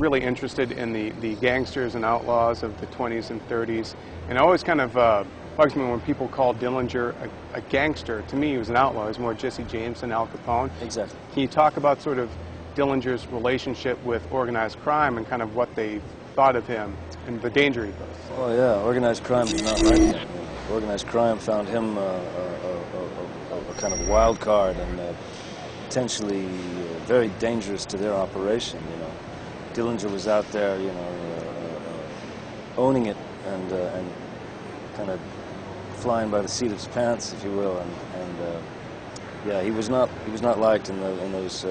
really interested in the gangsters and outlaws of the 20s and 30s, and it always kind of bugs me when people call Dillinger a gangster. To me, he was an outlaw. He was more Jesse James than Al Capone. Exactly. Can you talk about sort of Dillinger's relationship with organized crime and kind of what they thought of him and the danger he posed? Oh yeah, organized crime did not like him. Organized crime found him a kind of wild card and potentially very dangerous to their operation. You know, Dillinger was out there, you know, owning it and kind of flying by the seat of his pants, if you will, and yeah, he was not liked in those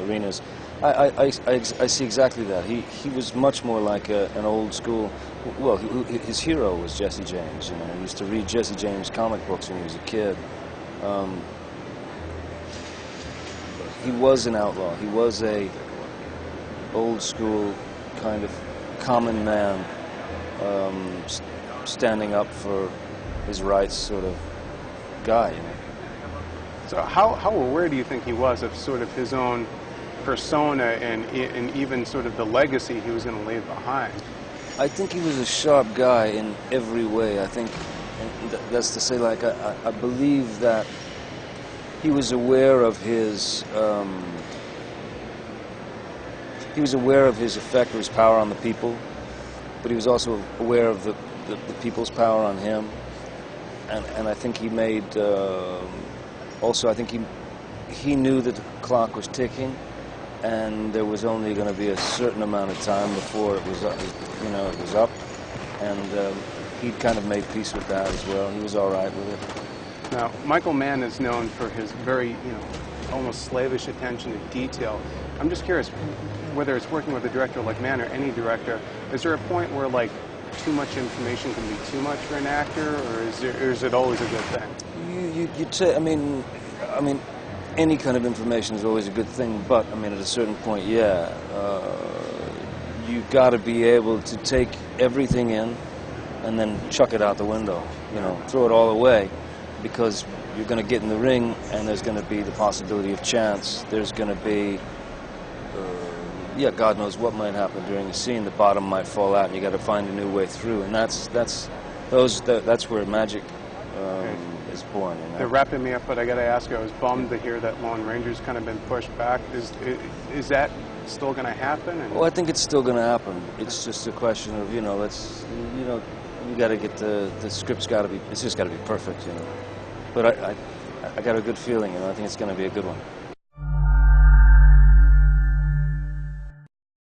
arenas. I see exactly that. He was much more like an old school. Well, his hero was Jesse James. You know, he used to read Jesse James comic books when he was a kid. He was an outlaw. He was a old school kind of common man, standing up for his rights sort of guy. You know. So how aware do you think he was of sort of his own persona and even sort of the legacy he was going to leave behind? I think he was a sharp guy in every way. I think, and that's to say, like, I believe that he was aware of his effect or his power on the people, but he was also aware of the people's power on him, and I think he made also I think he knew that the clock was ticking, and there was only going to be a certain amount of time before it was up, you know, it was up, and he kind of made peace with that as well. He was all right with it. Now, Michael Mann is known for his very, almost slavish attention to detail. I'm just curious, whether it's working with a director like Mann or any director, is there a point where, like, too much information can be too much for an actor, or is it always a good thing? You'd say, I mean, any kind of information is always a good thing, but, I mean, at a certain point, yeah, you've got to be able to take everything in and then chuck it out the window, you know, throw it all away, because you're going to get in the ring and there's going to be the possibility of chance. There's going to be, yeah, God knows what might happen during the scene. The bottom might fall out and you got to find a new way through, and that's where magic is born. You know? They're wrapping me up, but I got to ask you, I was bummed to hear that Lone Ranger's kind of been pushed back. Is that still going to happen? Well, I think it's still going to happen. It's just a question of, you got to get the script's got to be, it's just got to be perfect, you know. But I got a good feeling, you know. I think it's going to be a good one.